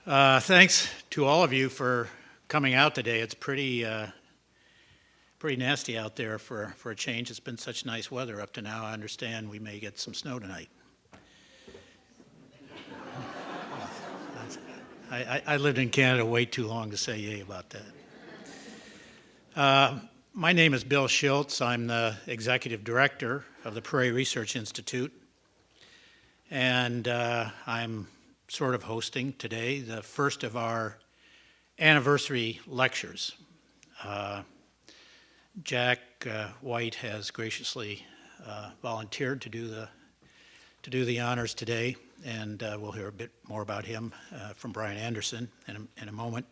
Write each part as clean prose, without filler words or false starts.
Thanks to all of you for coming out today. It's pretty nasty out there for a change. It's been such nice weather up to now. I understand we may get some snow tonight. I lived in Canada way too long to say yay about that. My name is Bill Schultz. I'm the executive director of the Prairie Research Institute, and I'm sort of hosting today the first of our anniversary lectures. Jack White has graciously volunteered to do the honors today, and we'll hear a bit more about him from Brian Anderson in a moment.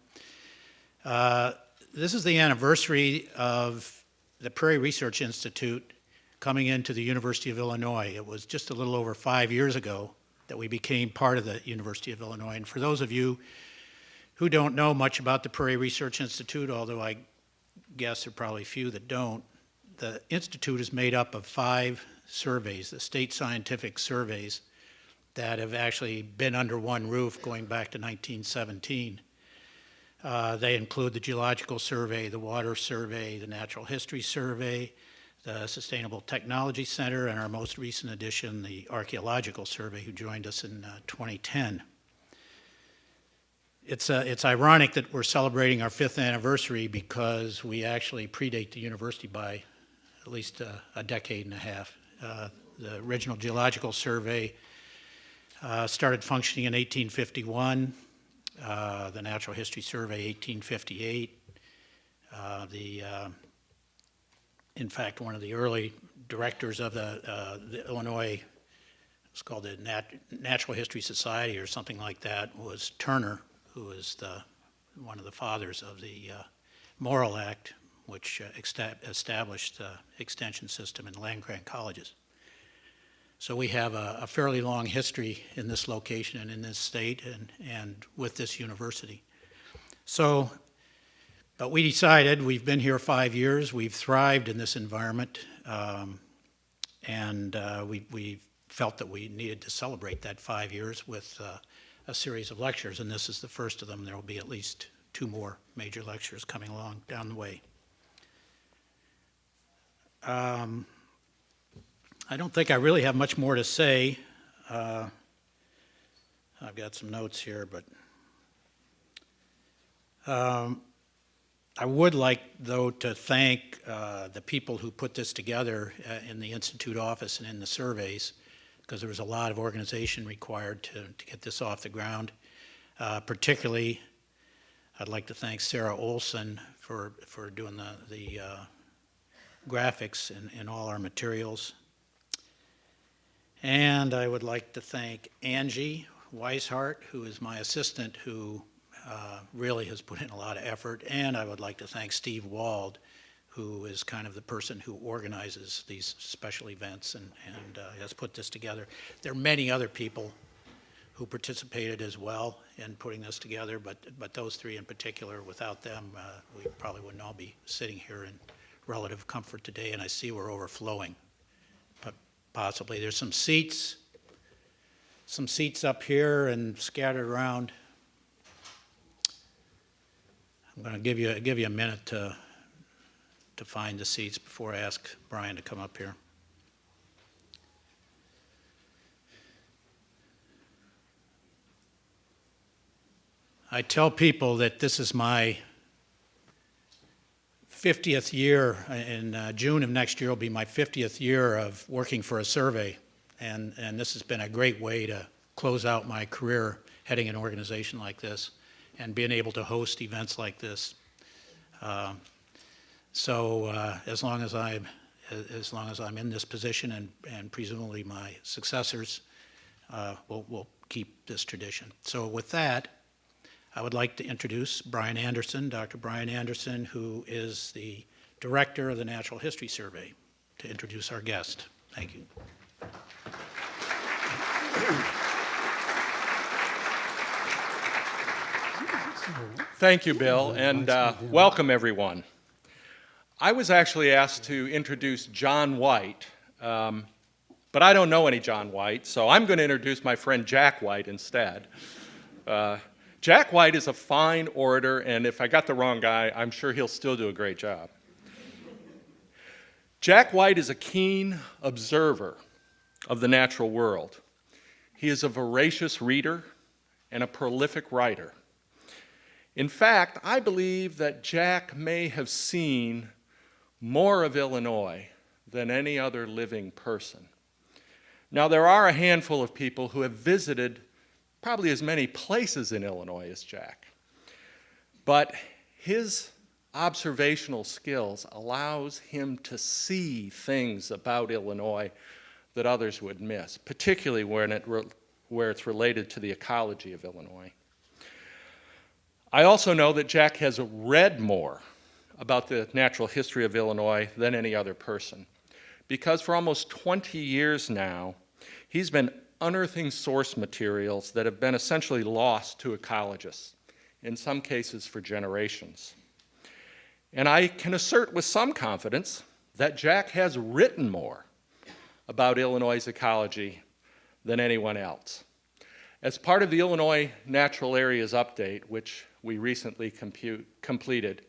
This is the anniversary of the Prairie Research Institute coming into the University of Illinois. It was just a little over 5 years ago that we became part of the University of Illinois. And for those of you who don't know much about the Prairie Research Institute, although I guess there are probably few that don't, the Institute is made up of 5 surveys, the state scientific surveys, that have actually been under one roof going back to 1917. They include the Geological Survey, the Water Survey, the Natural History Survey, the Sustainable Technology Center, and our most recent addition, the Archaeological Survey, who joined us in 2010. It's ironic that we're celebrating our 5th anniversary because we actually predate the university by at least a decade and a half. The original Geological Survey started functioning in 1851, the Natural History Survey 1858. In fact, one of the early directors of the Illinois, it's called the Natural History Society or something like that, was Turner, who was one of the fathers of the Morrill Act, which established the extension system in land-grant colleges. So we have a fairly long history in this location and in this state and with this university. But we decided, we've been here 5 years, we've thrived in this environment, and we felt that we needed to celebrate that 5 years with a series of lectures, and this is the first of them. There will be at least 2 more major lectures coming along down the way. I don't think I really have much more to say. I've got some notes here, but I would like, though, to thank the people who put this together in the Institute office and in the surveys, because there was a lot of organization required to get this off the ground. Particularly, I'd like to thank Sarah Olson for doing the graphics in all our materials. And I would like to thank Angie Weishart, who is my assistant, who really has put in a lot of effort. And I would like to thank Steve Wald, who is kind of the person who organizes these special events and has put this together. There are many other people who participated as well in putting this together, but those 3 in particular, without them, we probably wouldn't all be sitting here in relative comfort today, and I see we're overflowing. But possibly there's some seats up here and scattered around. I'm going to give you a minute to find the seats before I ask Brian to come up here. I tell people that this is my 50th year. In June of next year will be my 50th year of working for a survey, and this has been a great way to close out my career heading an organization like this and being able to host events like this. So as long as I'm in this position and presumably my successors, we'll keep this tradition. So with that, I would like to introduce Brian Anderson, Dr. Brian Anderson, who is the director of the Natural History Survey, to introduce our guest. Thank you. Thank you, Bill, and welcome everyone. I was actually asked to introduce John White, but I don't know any John White, so I'm going to introduce my friend Jack White instead. Jack White is a fine orator, and if I got the wrong guy, I'm sure he'll still do a great job. Jack White is a keen observer of the natural world. He is a voracious reader and a prolific writer. In fact, I believe that Jack may have seen more of Illinois than any other living person. Now, there are a handful of people who have visited probably as many places in Illinois as Jack, but his observational skills allows him to see things about Illinois that others would miss, particularly where it's related to the ecology of Illinois. I also know that Jack has read more about the natural history of Illinois than any other person, because for almost 20 years now, he's been unearthing source materials that have been essentially lost to ecologists, in some cases for generations. And I can assert with some confidence that Jack has written more about Illinois' ecology than anyone else. As part of the Illinois Natural Areas Update, which we recently completed,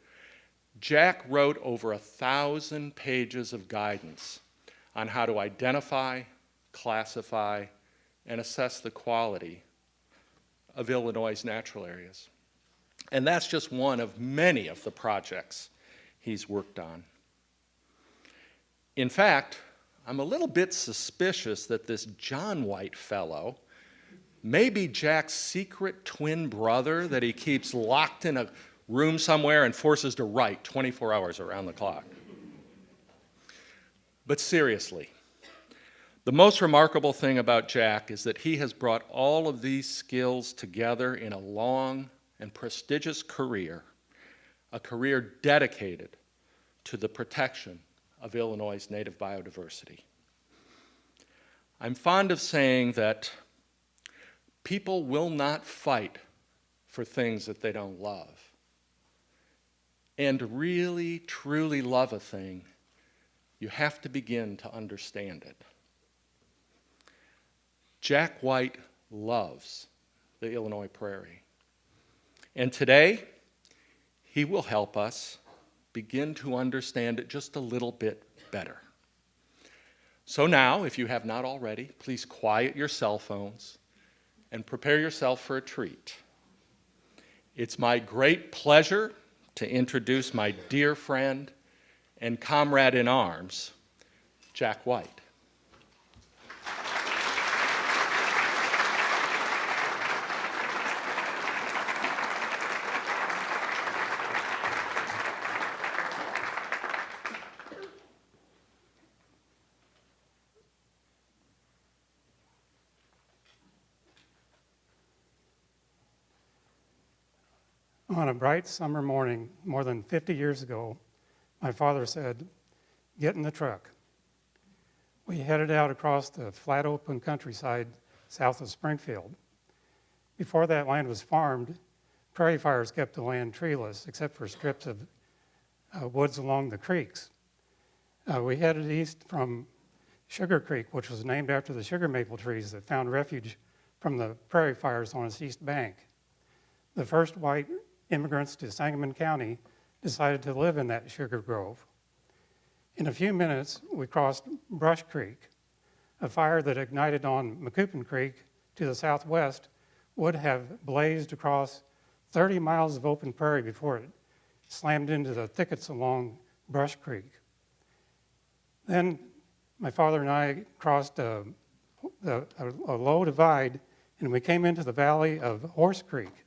Jack wrote over 1,000 pages of guidance on how to identify, classify, and assess the quality of Illinois' natural areas. And that's just one of many of the projects he's worked on. In fact, I'm a little bit suspicious that this John White fellow may be Jack's secret twin brother that he keeps locked in a room somewhere and forces to write 24 hours around the clock. But seriously, the most remarkable thing about Jack is that he has brought all of these skills together in a long and prestigious career, a career dedicated to the protection of Illinois' native biodiversity. I'm fond of saying that people will not fight for things that they don't love. And to really, truly love a thing, you have to begin to understand it. Jack White loves the Illinois Prairie. And today, he will help us begin to understand it just a little bit better. So now, if you have not already, please quiet your cell phones and prepare yourself for a treat. It's my great pleasure to introduce my dear friend and comrade in arms, Jack White. On a bright summer morning, more than 50 years ago, my father said, "Get in the truck." We headed out across the flat open countryside south of Springfield. Before that land was farmed, prairie fires kept the land treeless, except for strips of woods along the creeks. We headed east from Sugar Creek, which was named after the sugar maple trees that found refuge from the prairie fires on its east bank. The first white immigrants to Sangamon County decided to live in that sugar grove. In a few minutes, we crossed Brush Creek. A fire that ignited on Macoupin Creek to the southwest would have blazed across 30 miles of open prairie before it slammed into the thickets along Brush Creek. Then my father and I crossed a low divide, and we came into the valley of Horse Creek.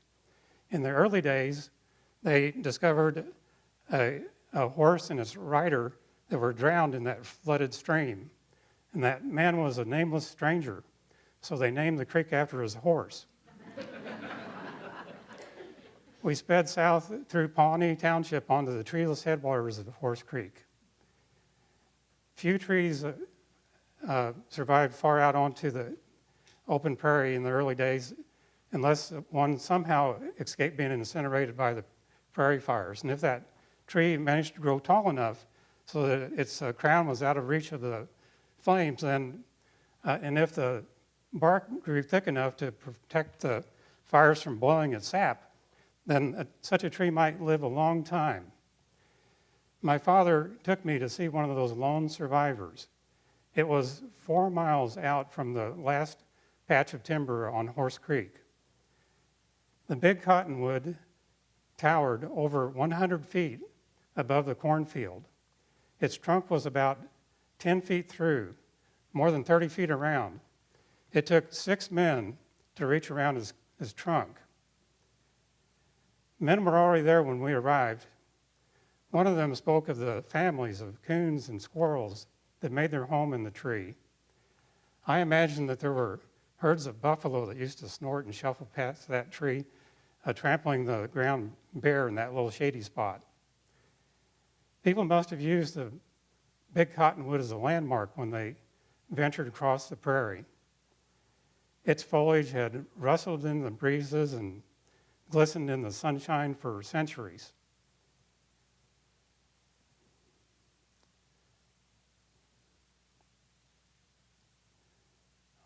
In the early days, they discovered a horse and its rider that were drowned in that flooded stream. And that man was a nameless stranger, so they named the creek after his horse. We sped south through Pawnee Township onto the treeless headwaters of Horse Creek. Few trees survived far out onto the open prairie in the early days, unless one somehow escaped being incinerated by the prairie fires. And if that tree managed to grow tall enough so that its crown was out of reach of the flames, then, and if the bark grew thick enough to protect the fires from boiling its sap, then such a tree might live a long time. My father took me to see one of those lone survivors. It was 4 miles out from the last patch of timber on Horse Creek. The big cottonwood towered over 100 feet above the cornfield. Its trunk was about 10 feet through, more than 30 feet around. It took 6 men to reach around his trunk. Men were already there when we arrived. One of them spoke of the families of coons and squirrels that made their home in the tree. I imagine that there were herds of buffalo that used to snort and shuffle past that tree, trampling the ground bare in that little shady spot. People must have used the big cottonwood as a landmark when they ventured across the prairie. Its foliage had rustled in the breezes and glistened in the sunshine for centuries.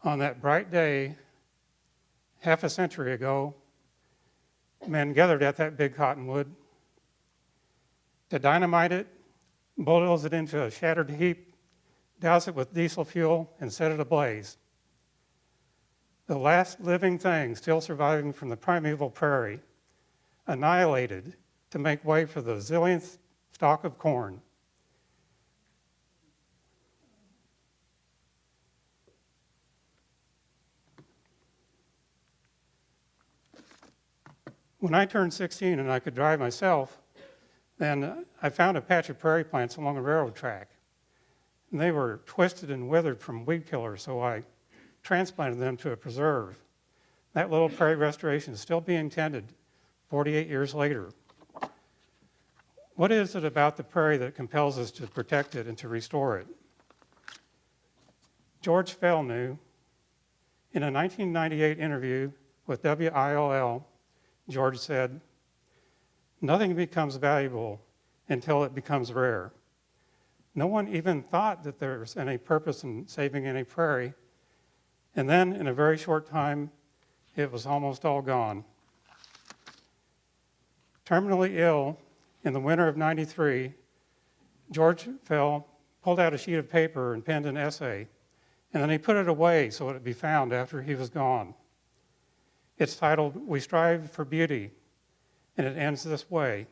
On that bright day, half a century ago, men gathered at that big cottonwood to dynamite it, bulldoze it into a shattered heap, douse it with diesel fuel, and set it ablaze. The last living thing still surviving from the primeval prairie, annihilated to make way for the zillionth stalk of corn. When I turned 16 and I could drive myself, then I found a patch of prairie plants along a railroad track. And they were twisted and withered from weed killers, so I transplanted them to a preserve. That little prairie restoration is still being tended 48 years later. What is it about the prairie that compels us to protect it and to restore it? George Fell knew. In a 1998 interview with WILL, George said, "Nothing becomes valuable until it becomes rare." No one even thought that there's any purpose in saving any prairie. And then in a very short time, it was almost all gone. Terminally ill in the winter of '93, George Fell pulled out a sheet of paper and penned an essay, and then he put it away so it would be found after he was gone. It's titled, "We Strive for Beauty," and it ends this way.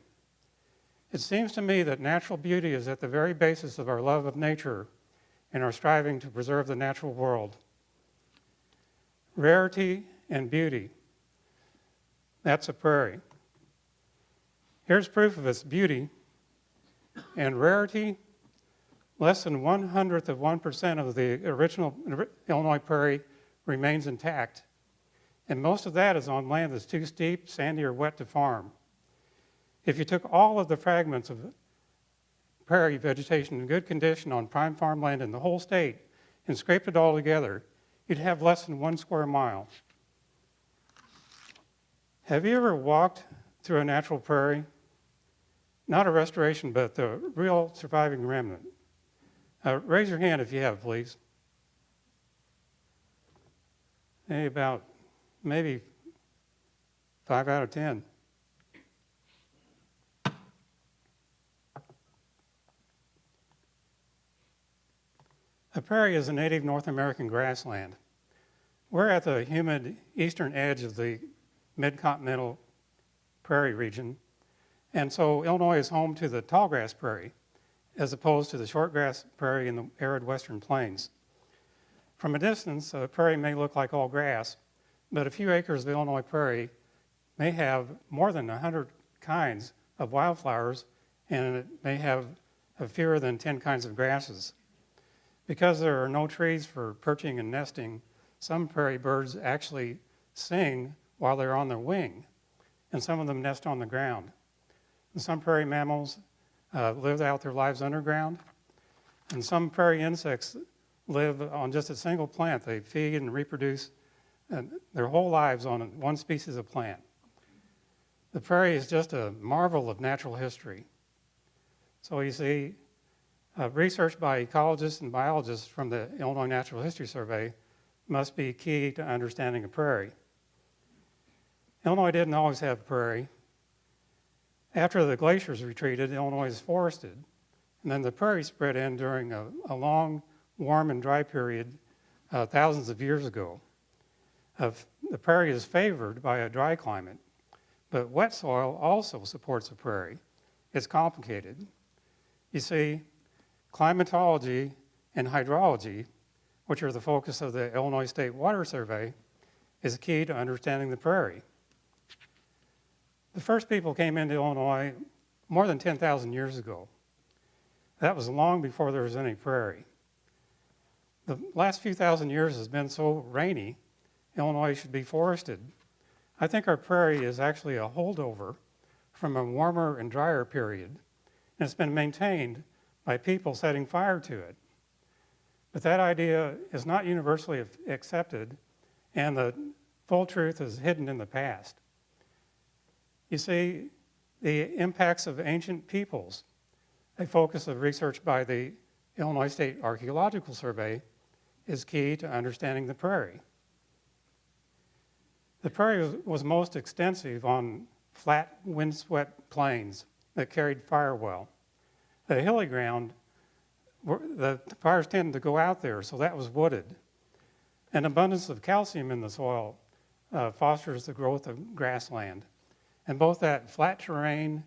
It seems to me that natural beauty is at the very basis of our love of nature and our striving to preserve the natural world. Rarity and beauty, that's a prairie. Here's proof of its beauty and rarity. Less than 1/100% of the original Illinois prairie remains intact. And most of that is on land that's too steep, sandy, or wet to farm. If you took all of the fragments of prairie vegetation in good condition on prime farmland in the whole state and scraped it all together, you'd have less than 1 square mile. Have you ever walked through a natural prairie? Not a restoration, but the real surviving remnant. Raise your hand if you have, please. Hey, about maybe 5 out of 10. A prairie is a native North American grassland. We're at the humid eastern edge of the mid-continental prairie region, and so Illinois is home to the tallgrass prairie, as opposed to the shortgrass prairie in the arid western plains. From a distance, a prairie may look like all grass, but a few acres of Illinois prairie may have more than 100 kinds of wildflowers, and it may have fewer than 10 kinds of grasses. Because there are no trees for perching and nesting, some prairie birds actually sing while they're on their wing, and some of them nest on the ground. And some prairie mammals live out their lives underground, and some prairie insects live on just a single plant. They feed and reproduce their whole lives on one species of plant. The prairie is just a marvel of natural history. So you see, research by ecologists and biologists from the Illinois Natural History Survey must be key to understanding a prairie. Illinois didn't always have prairie. After the glaciers retreated, Illinois is forested, and then the prairie spread in during a long, warm and dry period thousands of years ago. The prairie is favored by a dry climate, but wet soil also supports a prairie. It's complicated. You see, climatology and hydrology, which are the focus of the Illinois State Water Survey, is key to understanding the prairie. The first people came into Illinois more than 10,000 years ago. That was long before there was any prairie. The last few thousand years has been so rainy, Illinois should be forested. I think our prairie is actually a holdover from a warmer and drier period, and it's been maintained by people setting fire to it. But that idea is not universally accepted, and the full truth is hidden in the past. You see, the impacts of ancient peoples, a focus of research by the Illinois State Archaeological Survey, is key to understanding the prairie. The prairie was most extensive on flat, windswept plains that carried fire well. The hilly ground, the fires tended to go out there, so that was wooded. An abundance of calcium in the soil fosters the growth of grassland. And both that flat terrain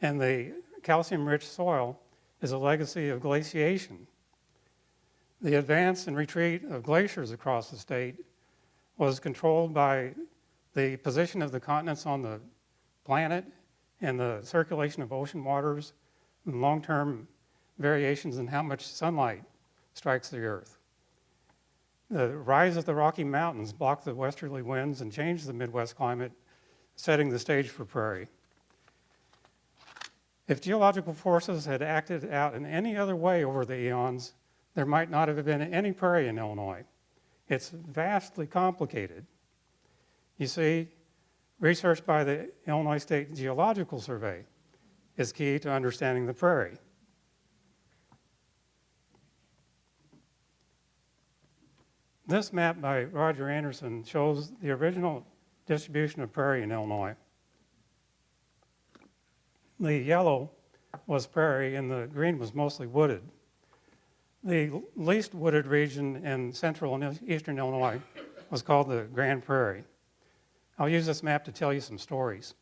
and the calcium-rich soil is a legacy of glaciation. The advance and retreat of glaciers across the state was controlled by the position of the continents on the planet and the circulation of ocean waters and long-term variations in how much sunlight strikes the earth. The rise of the Rocky Mountains blocked the westerly winds and changed the Midwest climate, setting the stage for prairie. If geological forces had acted out in any other way over the eons, there might not have been any prairie in Illinois. It's vastly complicated. You see, research by the Illinois State Geological Survey is key to understanding the prairie. This map by Roger Anderson shows the original distribution of prairie in Illinois. The yellow was prairie and the green was mostly wooded. The least wooded region in central and eastern Illinois was called the Grand Prairie. I'll use this map to tell you some stories.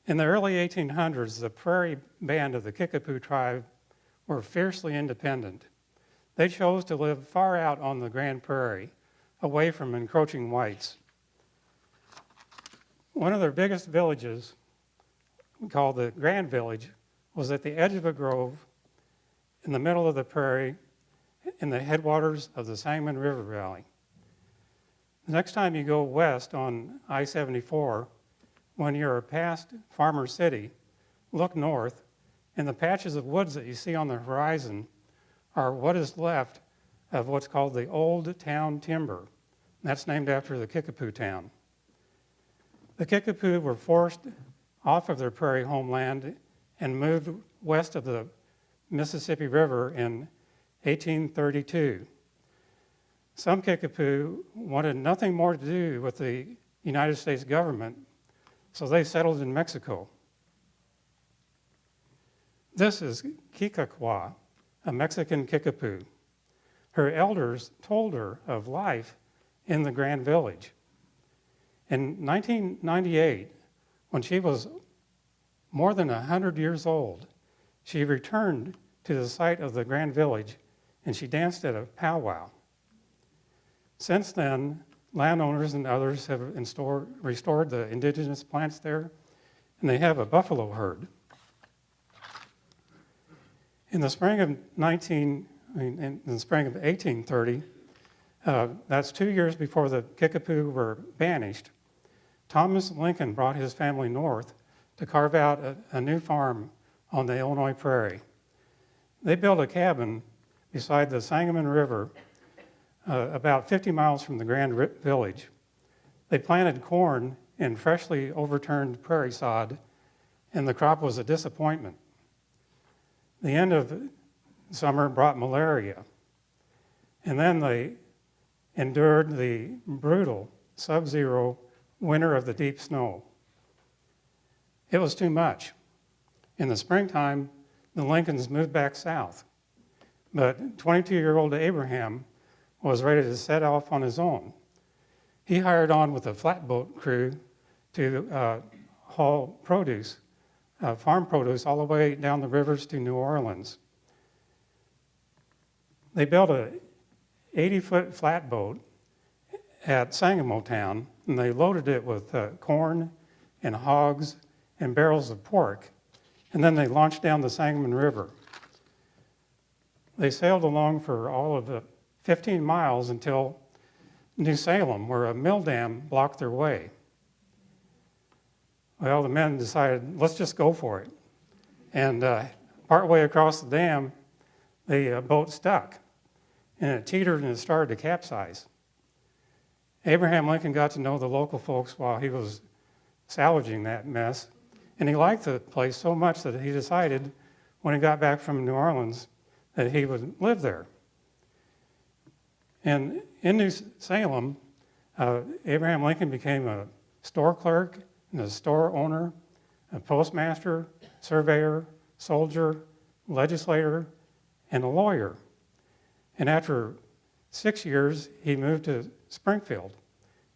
In the early 1800s, the prairie band of the Kickapoo tribe were fiercely independent. They chose to live far out on the Grand Prairie, away from encroaching whites. One of their biggest villages, called the Grand Village, was at the edge of a grove in the middle of the prairie in the headwaters of the Sangamon River Valley. The next time you go west on I-74, when you're past Farmer City, look north, and the patches of woods that you see on the horizon are what is left of what's called the Old Town Timber. That's named after the Kickapoo town. The Kickapoo were forced off of their prairie homeland and moved west of the Mississippi River in 1832. Some Kickapoo wanted nothing more to do with the United States government, so they settled in Mexico. This is Kikakwa, a Mexican Kickapoo. Her elders told her of life in the Grand Village. In 1998, when she was more than 100 years old, she returned to the site of the Grand Village and she danced at a powwow. Since then, landowners and others have restored the indigenous plants there, and they have a buffalo herd. In the spring of 1830, that's 2 years before the Kickapoo were banished, Thomas Lincoln brought his family north to carve out a new farm on the Illinois Prairie. They built a cabin beside the Sangamon River, about 50 miles from the Grand Village. They planted corn in freshly overturned prairie sod, and the crop was a disappointment. The end of summer brought malaria, and then they endured the brutal sub-zero winter of the deep snow. It was too much. In the springtime, the Lincolns moved back south, but 22-year-old Abraham was ready to set off on his own. He hired on with a flatboat crew to haul produce, farm produce, all the way down the rivers to New Orleans. They built a 80-foot flatboat at Sangamo Town, and they loaded it with corn and hogs and barrels of pork, and then they launched down the Sangamon River. They sailed along for all of the 15 miles until New Salem, where a mill dam blocked their way. Well, the men decided, let's just go for it. And partway across the dam, the boat stuck, and it teetered and it started to capsize. Abraham Lincoln got to know the local folks while he was salvaging that mess, and he liked the place so much that he decided, when he got back from New Orleans, that he would live there. And in New Salem, Abraham Lincoln became a store clerk and a store owner, a postmaster, surveyor, soldier, legislator, and a lawyer. And after 6 years, he moved to Springfield.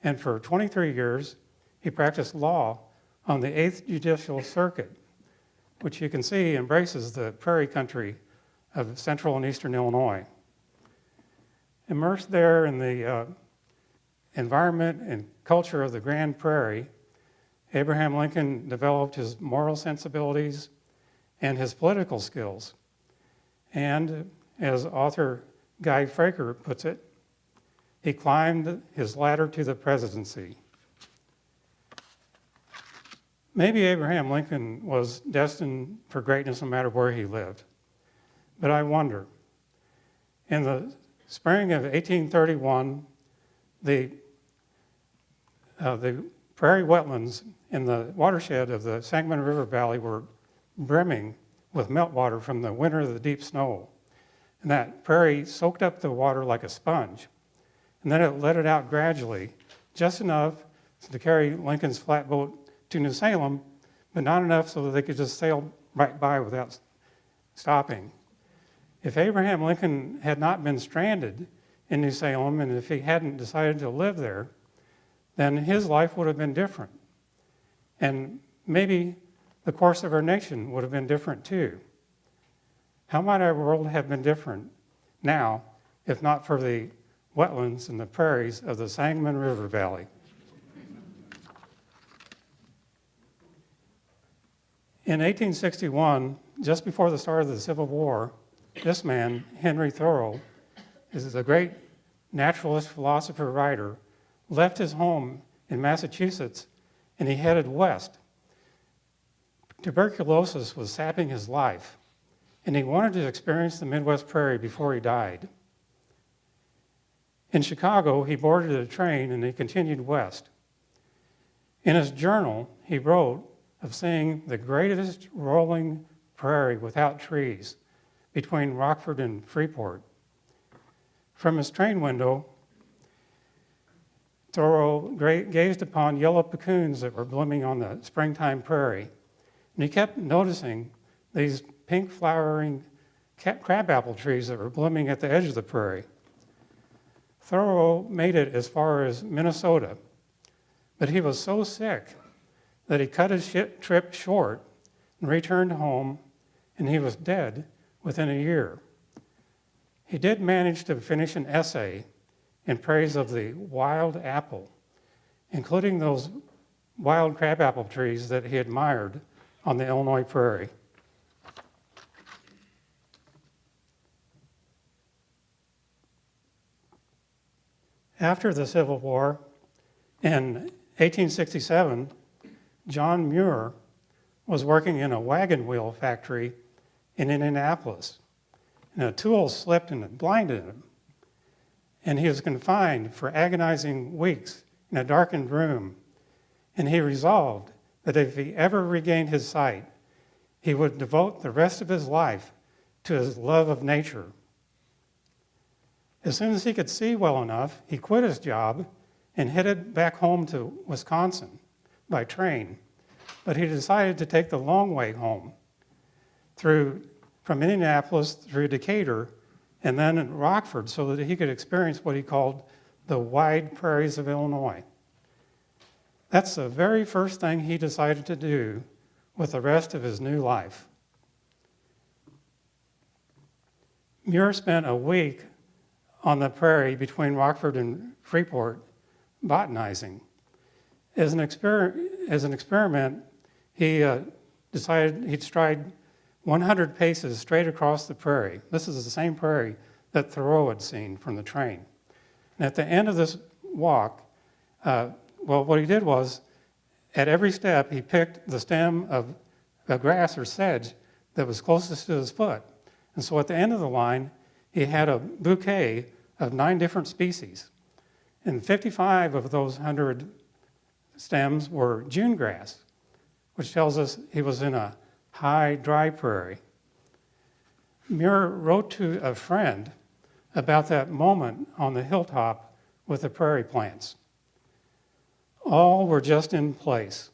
And for 23 years, he practiced law on the 8th Judicial Circuit, which you can see embraces the prairie country of central and eastern Illinois. Immersed there in the environment and culture of the Grand Prairie, Abraham Lincoln developed his moral sensibilities and his political skills. And as author Guy Fraker puts it, he climbed his ladder to the presidency. Maybe Abraham Lincoln was destined for greatness no matter where he lived. But I wonder, in the spring of 1831, the prairie wetlands in the watershed of the Sangamon River Valley were brimming with meltwater from the winter of the deep snow. And that prairie soaked up the water like a sponge. And then it let it out gradually, just enough to carry Lincoln's flatboat to New Salem, but not enough so that they could just sail right by without stopping. If Abraham Lincoln had not been stranded in New Salem, and if he hadn't decided to live there, then his life would have been different. And maybe the course of our nation would have been different too. How might our world have been different now if not for the wetlands and the prairies of the Sangamon River Valley? In 1861, just before the start of the Civil War, this man, Henry Thoreau, is a great naturalist, philosopher, writer, left his home in Massachusetts and he headed west. Tuberculosis was sapping his life, and he wanted to experience the Midwest prairie before he died. In Chicago, he boarded a train and he continued west. In his journal, he wrote of seeing the greatest rolling prairie without trees between Rockford and Freeport. From his train window, Thoreau gazed upon yellow puccoons that were blooming on the springtime prairie, and he kept noticing these pink flowering crabapple trees that were blooming at the edge of the prairie. Thoreau made it as far as Minnesota, but he was so sick that he cut his trip short and returned home, and he was dead within a year. He did manage to finish an essay in praise of the wild apple, including those wild crabapple trees that he admired on the Illinois prairie. After the Civil War, in 1867, John Muir was working in a wagon wheel factory in Indianapolis, and a tool slipped and it blinded him. And he was confined for agonizing weeks in a darkened room. And he resolved that if he ever regained his sight, he would devote the rest of his life to his love of nature. As soon as he could see well enough, he quit his job and headed back home to Wisconsin by train. But he decided to take the long way home from Indianapolis through Decatur and then Rockford so that he could experience what he called the wide prairies of Illinois. That's the very first thing he decided to do with the rest of his new life. Muir spent a week on the prairie between Rockford and Freeport botanizing. As an experiment, he decided he'd stride 100 paces straight across the prairie. This is the same prairie that Thoreau had seen from the train. And at the end of this walk, what he did was, at every step, he picked the stem of a grass or sedge that was closest to his foot. And so at the end of the line, he had a bouquet of 9 different species. And 55 of those 100 stems were June grass, which tells us he was in a high, dry prairie. Muir wrote to a friend about that moment on the hilltop with the prairie plants. All were just in place.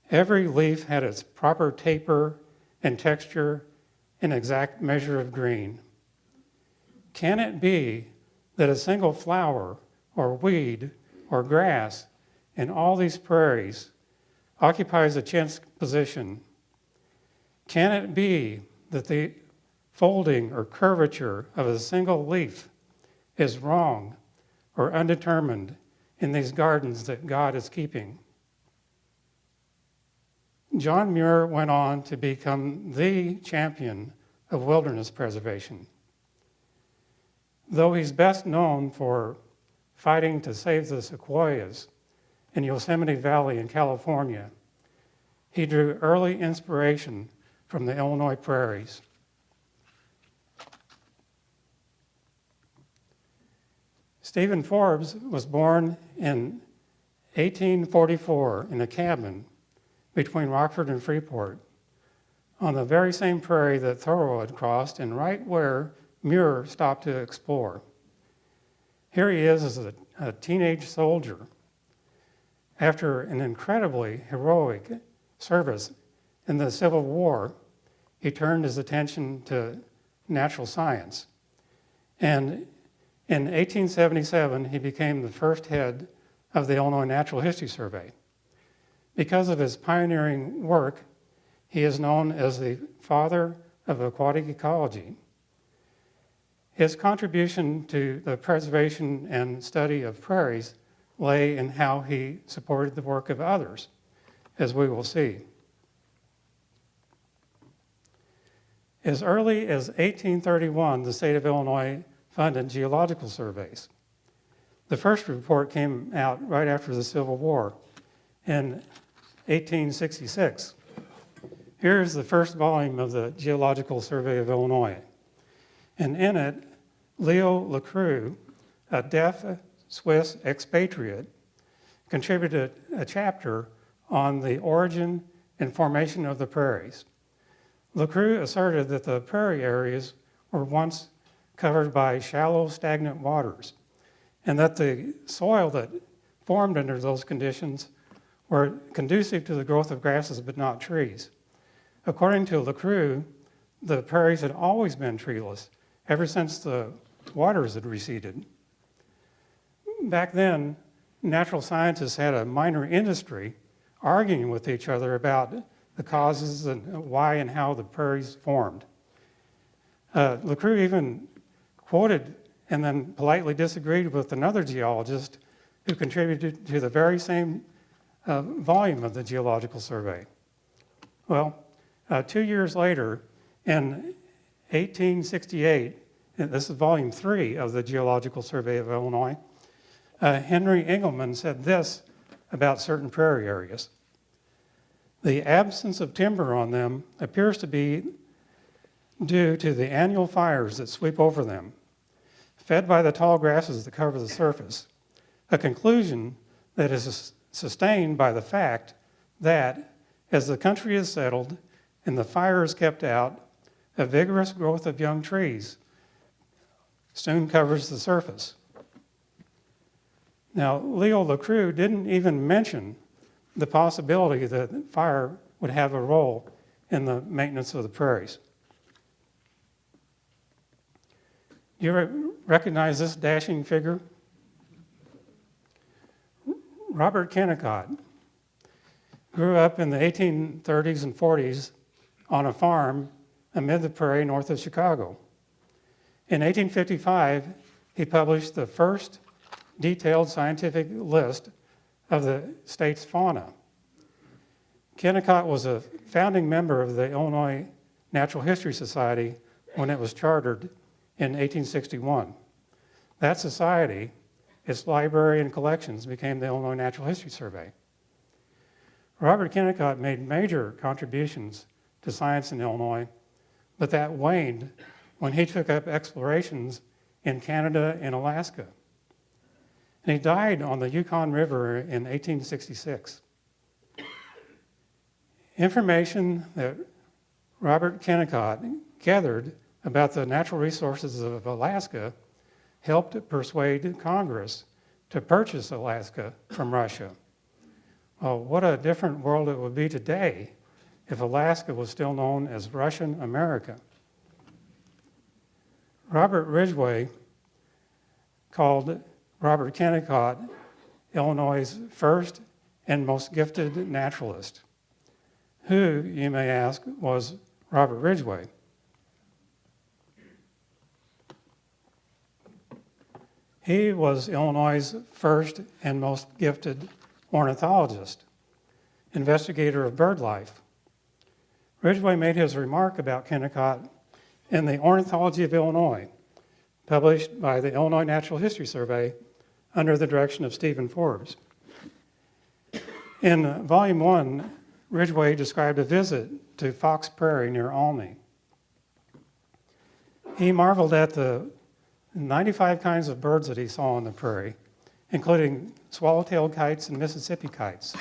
Every leaf had its proper taper and texture and exact measure of green. Can it be that a single flower or weed or grass in all these prairies occupies a chance position? Can it be that the folding or curvature of a single leaf is wrong or undetermined in these gardens that God is keeping? John Muir went on to become the champion of wilderness preservation. Though he's best known for fighting to save the sequoias in Yosemite Valley in California, he drew early inspiration from the Illinois prairies. Stephen Forbes was born in 1844 in a cabin between Rockford and Freeport on the very same prairie that Thoreau had crossed and right where Muir stopped to explore. Here he is as a teenage soldier. After an incredibly heroic service in the Civil War, he turned his attention to natural science. And in 1877, he became the first head of the Illinois Natural History Survey. Because of his pioneering work, he is known as the father of aquatic ecology. His contribution to the preservation and study of prairies lay in how he supported the work of others, as we will see. As early as 1831, the state of Illinois funded geological surveys. The first report came out right after the Civil War in 1866. Here's the first volume of the Geological Survey of Illinois. And in it, Leo Lacroix, a deaf Swiss expatriate, contributed a chapter on the origin and formation of the prairies. Lacroix asserted that the prairie areas were once covered by shallow, stagnant waters, and that the soil that formed under those conditions were conducive to the growth of grasses but not trees. According to Lacroix, the prairies had always been treeless ever since the waters had receded. Back then, natural scientists had a minor industry arguing with each other about the causes and why and how the prairies formed. Lacroix even quoted and then politely disagreed with another geologist who contributed to the very same volume of the Geological Survey. Well, 2 years later, in 1868, and this is volume 3 of the Geological Survey of Illinois, Henry Engelman said this about certain prairie areas. The absence of timber on them appears to be due to the annual fires that sweep over them, fed by the tall grasses that cover the surface, a conclusion that is sustained by the fact that as the country is settled and the fire is kept out, a vigorous growth of young trees soon covers the surface. Now, Leo LaCrue didn't even mention the possibility that fire would have a role in the maintenance of the prairies. Do you recognize this dashing figure? Robert Kennecott grew up in the 1830s and 40s on a farm amid the prairie north of Chicago. In 1855, he published the first detailed scientific list of the state's fauna. Kennecott was a founding member of the Illinois Natural History Society when it was chartered in 1861. That society, its library and collections, became the Illinois Natural History Survey. Robert Kennecott made major contributions to science in Illinois, but that waned when he took up explorations in Canada and Alaska. And he died on the Yukon River in 1866. Information that Robert Kennecott gathered about the natural resources of Alaska helped persuade Congress to purchase Alaska from Russia. Well, what a different world it would be today if Alaska was still known as Russian America. Robert Ridgway called Robert Kennecott Illinois' first and most gifted naturalist. Who, you may ask, was Robert Ridgway? He was Illinois' first and most gifted ornithologist, investigator of bird life. Ridgway made his remark about Kennecott in the Ornithology of Illinois, published by the Illinois Natural History Survey under the direction of Stephen Forbes. In Volume 1, Ridgway described a visit to Fox Prairie near Olney. He marveled at the 95 kinds of birds that he saw on the prairie, including swallow-tailed kites and Mississippi kites.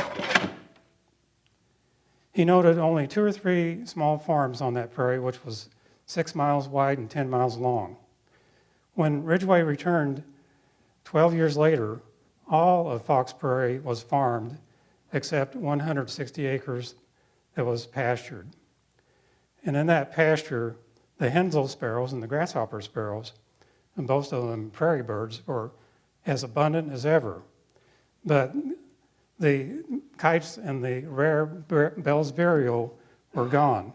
He noted only 2 or 3 small farms on that prairie, which was 6 miles wide and 10 miles long. When Ridgway returned 12 years later, all of Fox Prairie was farmed except 160 acres that was pastured. And in that pasture, the Henslow sparrows and the grasshopper sparrows, and most of them prairie birds, were as abundant as ever. But the kites and the rare Bell's vireo were gone.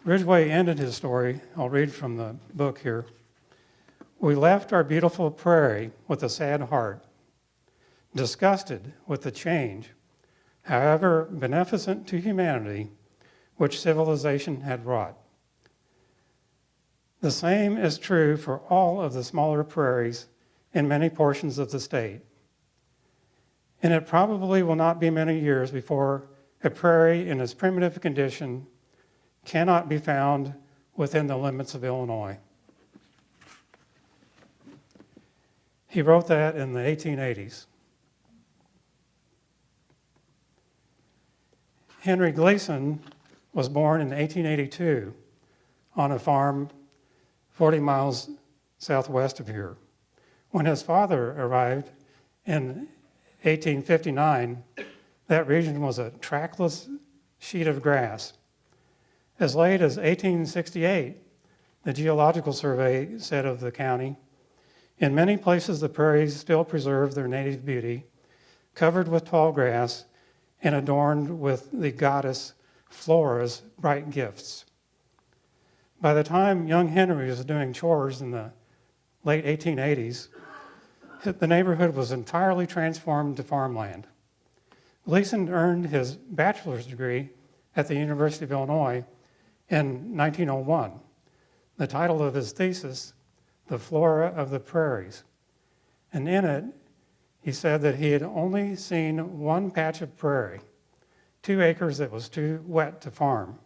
Ridgway ended his story, I'll read from the book here. We left our beautiful prairie with a sad heart, disgusted with the change, however beneficent to humanity, which civilization had wrought. The same is true for all of the smaller prairies in many portions of the state. And it probably will not be many years before a prairie in its primitive condition cannot be found within the limits of Illinois. He wrote that in the 1880s. Henry Gleason was born in 1882 on a farm 40 miles southwest of here. When his father arrived in 1859, that region was a trackless sheet of grass. As late as 1868, the Geological Survey said of the county, in many places the prairies still preserve their native beauty, covered with tall grass and adorned with the goddess Flora's bright gifts. By the time young Henry was doing chores in the late 1880s, the neighborhood was entirely transformed to farmland. Gleason earned his bachelor's degree at the University of Illinois in 1901. The title of his thesis, The Flora of the Prairies. And in it, he said that he had only seen one patch of prairie, 2 acres that was too wet to farm.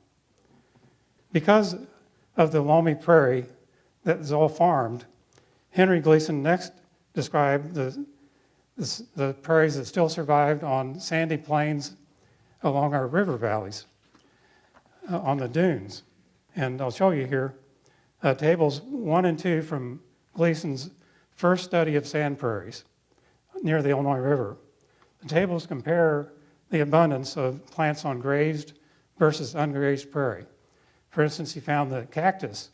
Because of the loamy prairie that was all farmed, Henry Gleason next described the prairies that still survived on sandy plains along our river valleys, on the dunes. And I'll show you here tables 1 and 2 from Gleason's first study of sand prairies near the Illinois River. The tables compare the abundance of plants on grazed versus ungrazed prairie. For instance, he found that cactus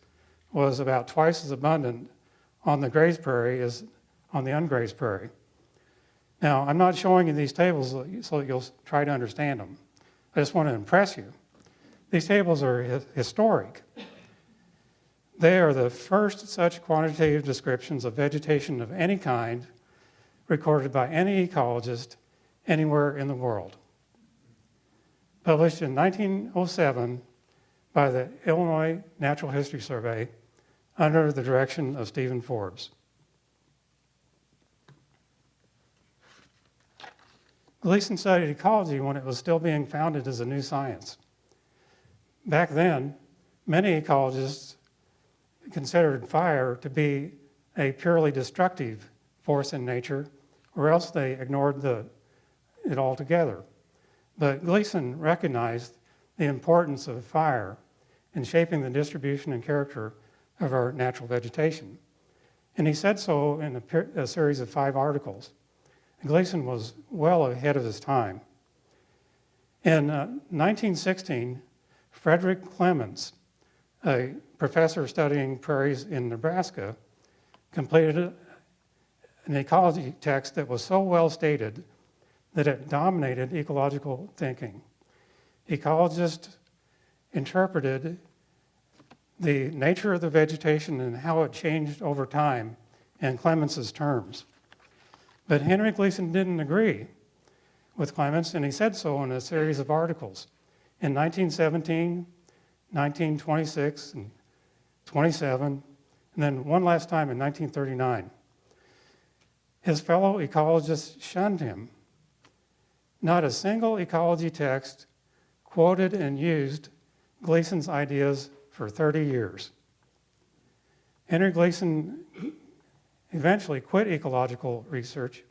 was about twice as abundant on the grazed prairie as on the ungrazed prairie. Now, I'm not showing you these tables so that you'll try to understand them. I just want to impress you. These tables are historic. They are the first such quantitative descriptions of vegetation of any kind recorded by any ecologist anywhere in the world. Published in 1907 by the Illinois Natural History Survey under the direction of Stephen Forbes. Gleason studied ecology when it was still being founded as a new science. Back then, many ecologists considered fire to be a purely destructive force in nature, or else they ignored it altogether. But Gleason recognized the importance of fire in shaping the distribution and character of our natural vegetation. And he said so in a series of 5 articles. Gleason was well ahead of his time. In 1916, Frederick Clements, a professor studying prairies in Nebraska, completed an ecology text that was so well stated that it dominated ecological thinking. Ecologists interpreted the nature of the vegetation and how it changed over time in Clements's terms. But Henry Gleason didn't agree with Clements, and he said so in a series of articles in 1917, 1926, and 27, and then one last time in 1939. His fellow ecologists shunned him. Not a single ecology text quoted and used Gleason's ideas for 30 years. Henry Gleason eventually quit ecological research,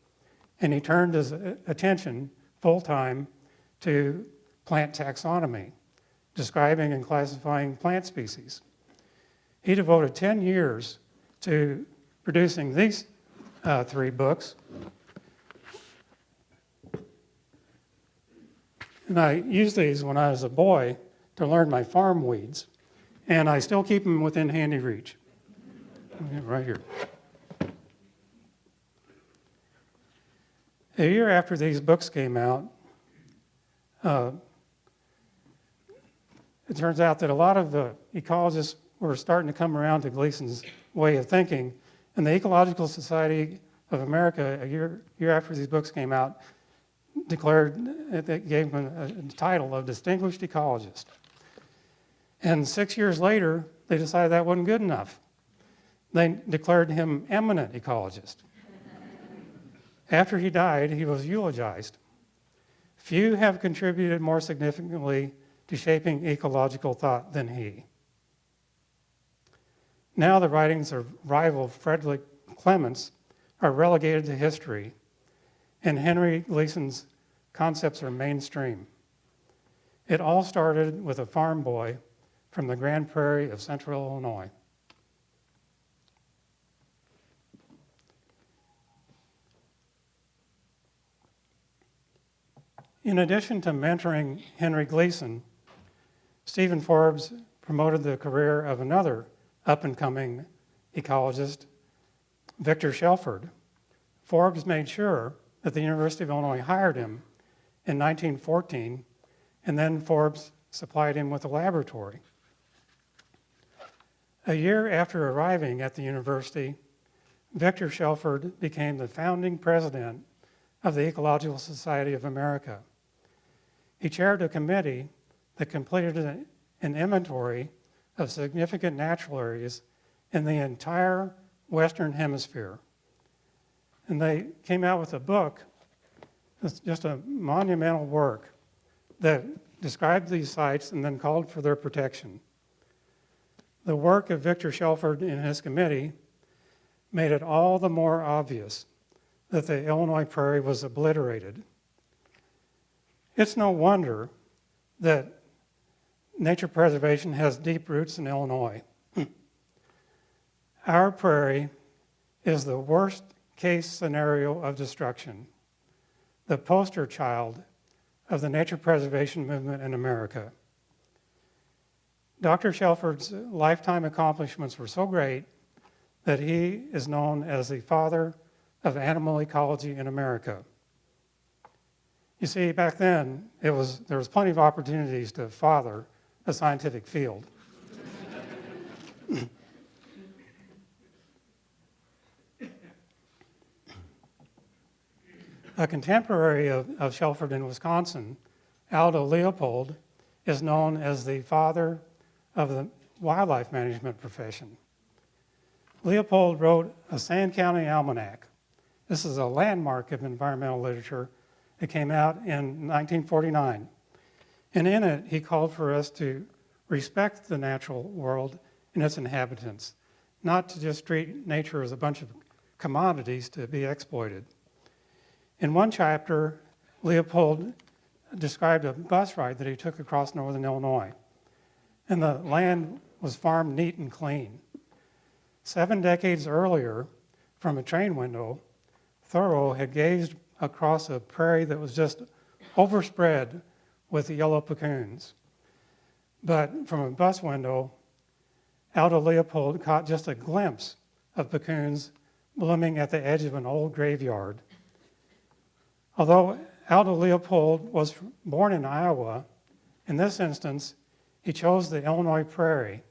and he turned his attention full-time to plant taxonomy, describing and classifying plant species. He devoted 10 years to producing these 3 books. And I used these when I was a boy to learn my farm weeds, and I still keep them within handy reach. Right here. A year after these books came out, it turns out that a lot of ecologists were starting to come around to Gleason's way of thinking, and the Ecological Society of America, a year after these books came out, declared, they gave him a title of Distinguished Ecologist. And 6 years later, they decided that wasn't good enough. They declared him Eminent Ecologist. After he died, he was eulogized. Few have contributed more significantly to shaping ecological thought than he. Now the writings of rival Frederick Clements are relegated to history, and Henry Gleason's concepts are mainstream. It all started with a farm boy from the Grand Prairie of central Illinois. In addition to mentoring Henry Gleason, Stephen Forbes promoted the career of another up-and-coming ecologist, Victor Shelford. Forbes made sure that the University of Illinois hired him in 1914, and then Forbes supplied him with a laboratory. A year after arriving at the university, Victor Shelford became the founding president of the Ecological Society of America. He chaired a committee that completed an inventory of significant natural areas in the entire Western Hemisphere. And they came out with a book, it's just a monumental work that described these sites and then called for their protection. The work of Victor Shelford and his committee made it all the more obvious that the Illinois prairie was obliterated. It's no wonder that nature preservation has deep roots in Illinois. Our prairie is the worst case scenario of destruction, the poster child of the nature preservation movement in America. Dr. Shelford's lifetime accomplishments were so great that he is known as the father of animal ecology in America. You see, back then, there was plenty of opportunities to father a scientific field. A contemporary of Shelford in Wisconsin, Aldo Leopold, is known as the father of the wildlife management profession. Leopold wrote a Sand County Almanac. This is a landmark of environmental literature. It came out in 1949. And in it, he called for us to respect the natural world and its inhabitants, not to just treat nature as a bunch of commodities to be exploited. In one chapter, Leopold described a bus ride that he took across northern Illinois. And the land was farmed neat and clean. 7 decades earlier, from a train window, Thoreau had gazed across a prairie that was just overspread with the yellow puccoons. But from a bus window, Aldo Leopold caught just a glimpse of puccoons blooming at the edge of an old graveyard. Although Aldo Leopold was born in Iowa, in this instance, he chose the Illinois prairie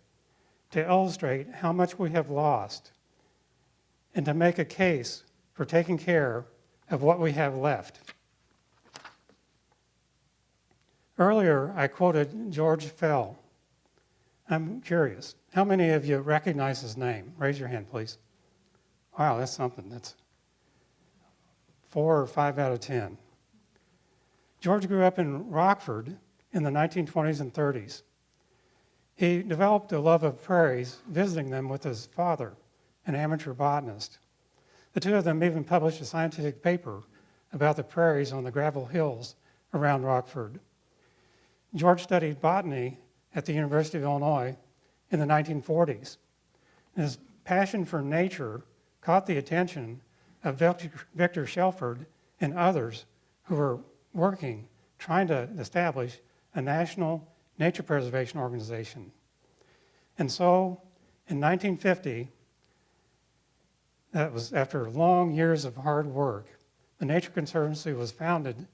to illustrate how much we have lost and to make a case for taking care of what we have left. Earlier, I quoted George Fell. I'm curious, how many of you recognize his name? Raise your hand, please. Wow, that's something. That's 4 or 5 out of 10. George grew up in Rockford in the 1920s and 30s. He developed a love of prairies, visiting them with his father, an amateur botanist. The two of them even published a scientific paper about the prairies on the gravel hills around Rockford. George studied botany at the University of Illinois in the 1940s. His passion for nature caught the attention of Victor Shelford and others who were working, trying to establish a national nature preservation organization. And so, in 1950, that was after long years of hard work, the Nature Conservancy was founded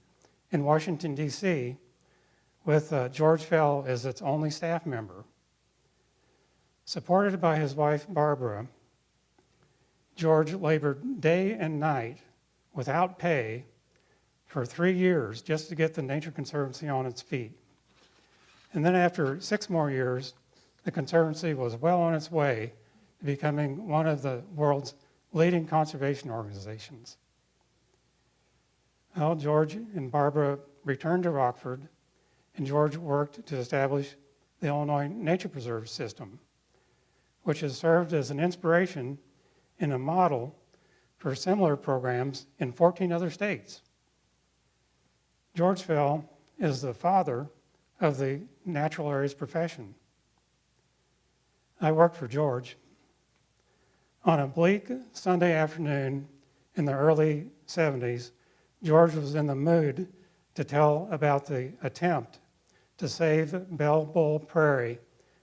in Washington, D.C., with George Fell as its only staff member. Supported by his wife, Barbara, George labored day and night without pay for 3 years just to get the Nature Conservancy on its feet. And then after 6 more years, the Conservancy was well on its way to becoming one of the world's leading conservation organizations. Well, George and Barbara returned to Rockford, and George worked to establish the Illinois Nature Preserve System, which has served as an inspiration and a model for similar programs in 14 other states. George Fell is the father of the natural areas profession. I worked for George. On a bleak Sunday afternoon in the early 70s, George was in the mood to tell about the attempt to save Bell Bull Prairie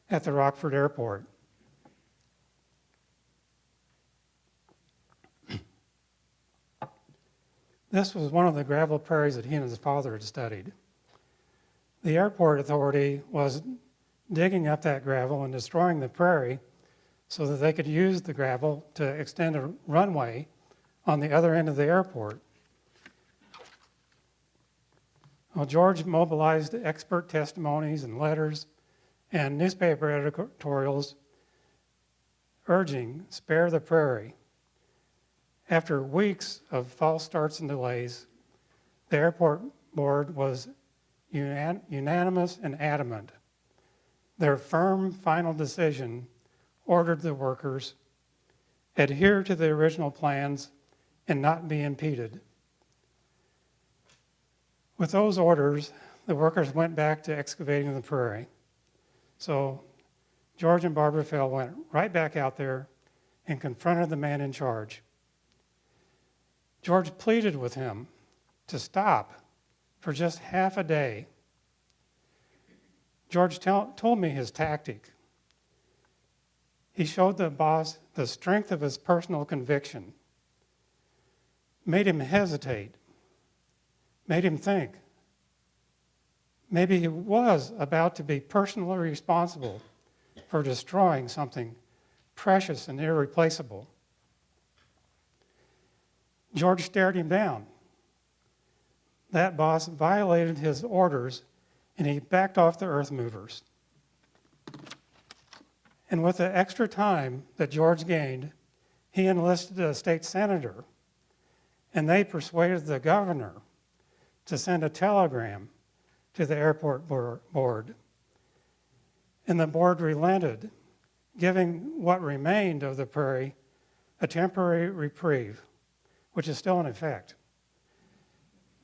at the Rockford Airport. This was one of the gravel prairies that he and his father had studied. The airport authority was digging up that gravel and destroying the prairie so that they could use the gravel to extend a runway on the other end of the airport. Well, George mobilized expert testimonies and letters and newspaper editorials urging, spare the prairie. After weeks of false starts and delays, the airport board was unanimous and adamant. Their firm final decision ordered the workers adhere to the original plans and not be impeded. With those orders, the workers went back to excavating the prairie. So George and Barbara Fell went right back out there and confronted the man in charge. George pleaded with him to stop for just half a day. George told me his tactic. He showed the boss the strength of his personal conviction, made him hesitate, made him think. Maybe he was about to be personally responsible for destroying something precious and irreplaceable. George stared him down. That boss violated his orders, and he backed off the earth movers. And with the extra time that George gained, he enlisted a state senator, and they persuaded the governor to send a telegram to the airport board. And the board relented, giving what remained of the prairie a temporary reprieve, which is still in effect.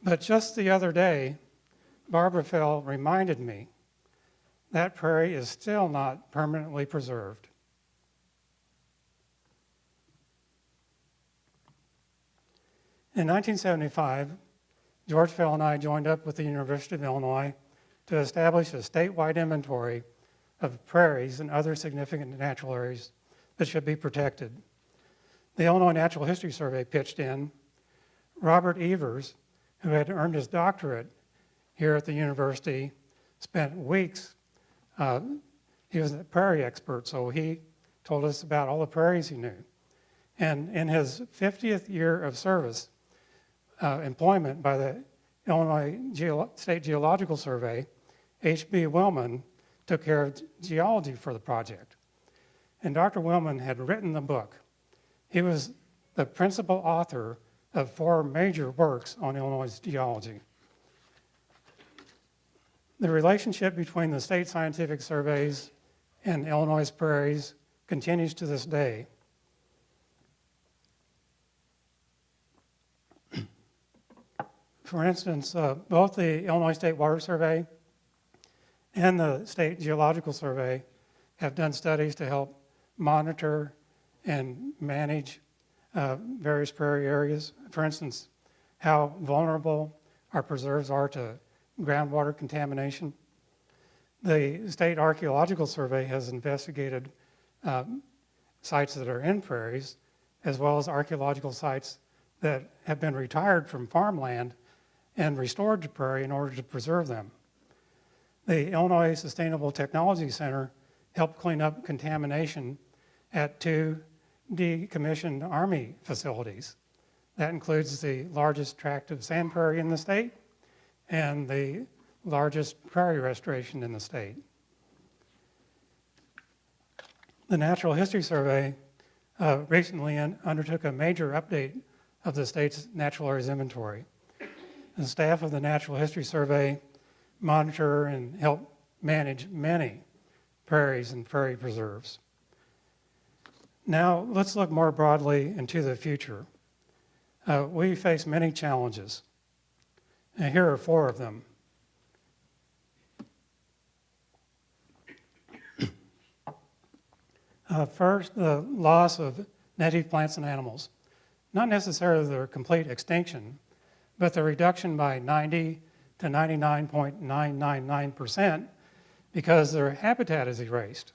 But just the other day, Barbara Fell reminded me that prairie is still not permanently preserved. In 1975, George Fell and I joined up with the University of Illinois to establish a statewide inventory of prairies and other significant natural areas that should be protected. The Illinois Natural History Survey pitched in. Robert Evers, who had earned his doctorate here at the university, spent weeks. He was a prairie expert, so he told us about all the prairies he knew. And in his 50th year of service, employment by the Illinois State Geological Survey, H.B. Willman took care of geology for the project. And Dr. Willman had written the book. He was the principal author of 4 major works on Illinois geology. The relationship between the state scientific surveys and Illinois prairies continues to this day. For instance, both the Illinois State Water Survey and the State Geological Survey have done studies to help monitor and manage various prairie areas. For instance, how vulnerable our preserves are to groundwater contamination. The State Archaeological Survey has investigated sites that are in prairies, as well as archaeological sites that have been retired from farmland and restored to prairie in order to preserve them. The Illinois Sustainable Technology Center helped clean up contamination at 2 decommissioned Army facilities. That includes the largest tract of sand prairie in the state and the largest prairie restoration in the state. The Natural History Survey recently undertook a major update of the state's natural areas inventory. The staff of the Natural History Survey monitor and help manage many prairies and prairie preserves. Now, let's look more broadly into the future. We face many challenges, and here are 4 of them. First, the loss of native plants and animals. Not necessarily their complete extinction, but the reduction by 90 to 99.999% because their habitat is erased.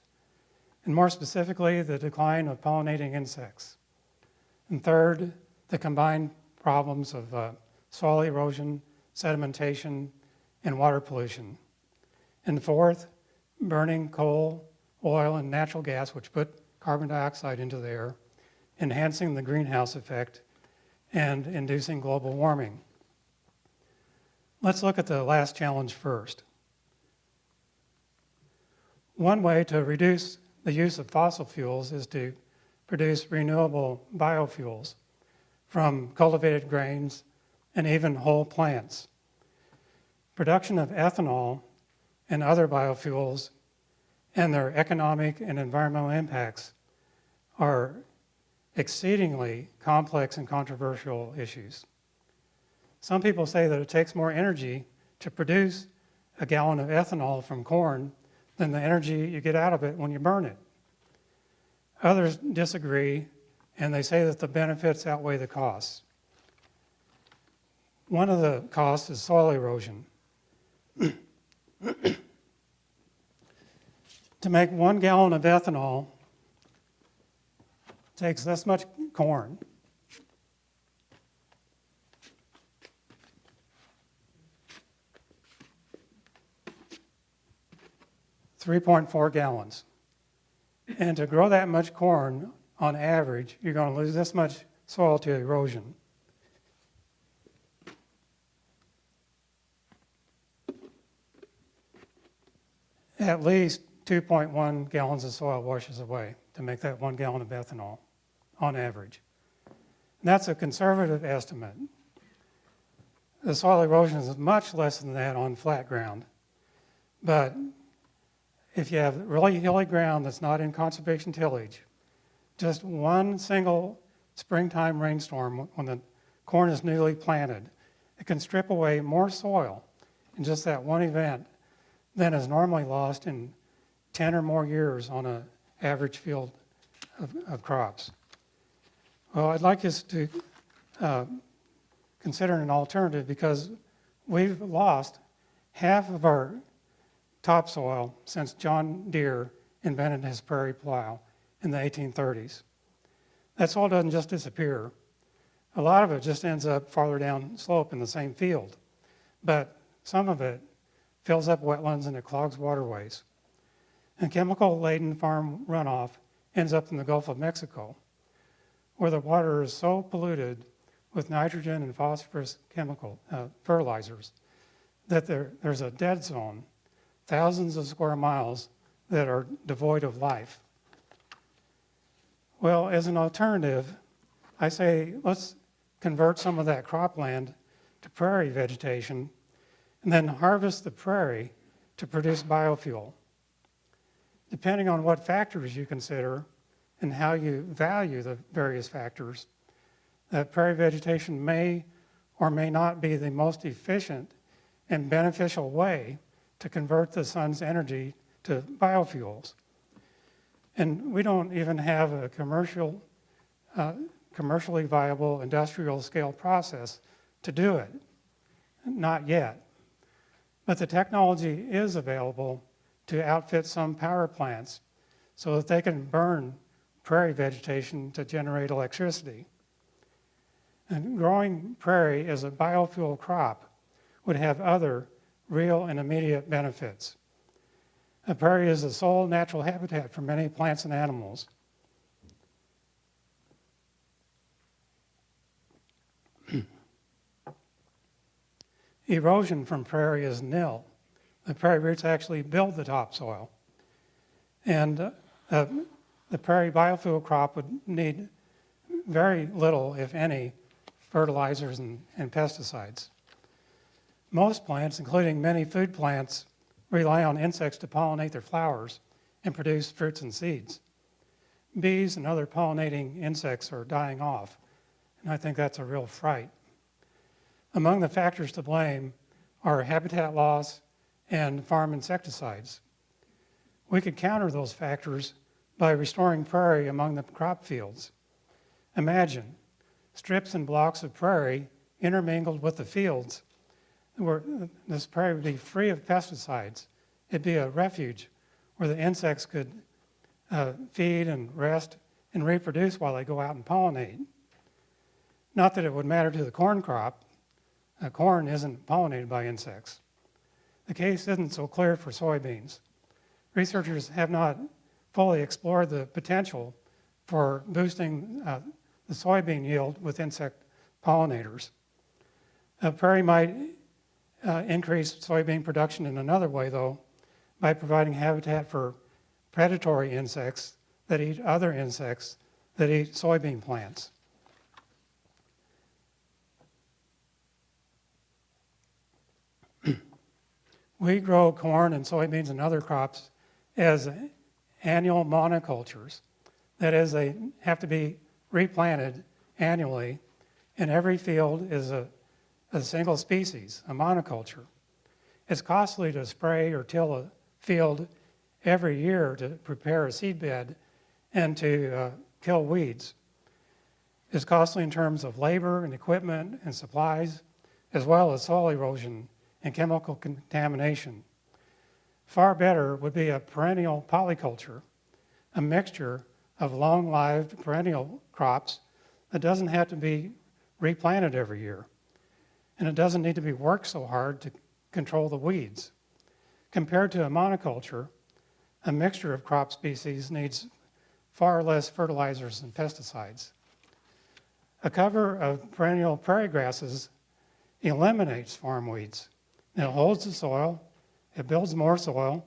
And more specifically, the decline of pollinating insects. And third, the combined problems of soil erosion, sedimentation, and water pollution. And fourth, burning coal, oil, and natural gas, which put carbon dioxide into the air, enhancing the greenhouse effect and inducing global warming. Let's look at the last challenge first. One way to reduce the use of fossil fuels is to produce renewable biofuels from cultivated grains and even whole plants. Production of ethanol and other biofuels and their economic and environmental impacts are exceedingly complex and controversial issues. Some people say that it takes more energy to produce a gallon of ethanol from corn than the energy you get out of it when you burn it. Others disagree and they say that the benefits outweigh the costs. One of the costs is soil erosion. To make 1 gallon of ethanol takes this much corn. .4 gallons. And to grow that much corn, on average, you're going to lose this much soil to erosion. At least 2.1 gallons of soil washes away to make that 1 gallon of ethanol, on average. And that's a conservative estimate. The soil erosion is much less than that on flat ground. But if you have really hilly ground that's not in conservation tillage, just one single springtime rainstorm when the corn is newly planted, it can strip away more soil in just that one event than is normally lost in 10 or more years on an average field of crops. Well, I'd like us to consider an alternative because we've lost half of our topsoil since John Deere invented his prairie plow in the 1830s. That soil doesn't just disappear. A lot of it just ends up farther down slope in the same field, but some of it fills up wetlands and it clogs waterways. And chemical-laden farm runoff ends up in the Gulf of Mexico, where the water is so polluted with nitrogen and phosphorus chemical fertilizers that there's a dead zone, thousands of square miles that are devoid of life. Well, as an alternative, I say let's convert some of that cropland to prairie vegetation and then harvest the prairie to produce biofuel. Depending on what factors you consider and how you value the various factors, that prairie vegetation may or may not be the most efficient and beneficial way to convert the sun's energy to biofuels. And we don't even have a commercially viable industrial scale process to do it, not yet. But the technology is available to outfit some power plants so that they can burn prairie vegetation to generate electricity. And growing prairie as a biofuel crop would have other real and immediate benefits. A prairie is the sole natural habitat for many plants and animals. Erosion from prairie is nil. The prairie roots actually build the topsoil. And the prairie biofuel crop would need very little, if any, fertilizers and pesticides. Most plants, including many food plants, rely on insects to pollinate their flowers and produce fruits and seeds. Bees and other pollinating insects are dying off, and I think that's a real fright. Among the factors to blame are habitat loss and farm insecticides. We could counter those factors by restoring prairie among the crop fields. Imagine strips and blocks of prairie intermingled with the fields where this prairie would be free of pesticides. It'd be a refuge where the insects could feed and rest and reproduce while they go out and pollinate. Not that it would matter to the corn crop. Corn isn't pollinated by insects. The case isn't so clear for soybeans. Researchers have not fully explored the potential for boosting the soybean yield with insect pollinators. Prairie might increase soybean production in another way, though, by providing habitat for predatory insects that eat other insects that eat soybean plants. We grow corn and soybeans and other crops as annual monocultures. That is, they have to be replanted annually, and every field is a single species, a monoculture. It's costly to spray or till a field every year to prepare a seed bed and to kill weeds. is costly in terms of labor and equipment and supplies, as well as soil erosion and chemical contamination. Far better would be a perennial polyculture, a mixture of long-lived perennial crops that doesn't have to be replanted every year, and it doesn't need to be worked so hard to control the weeds. Compared to a monoculture, a mixture of crop species needs far less fertilizers and pesticides. A cover of perennial prairie grasses eliminates farm weeds. It holds the soil, it builds more soil,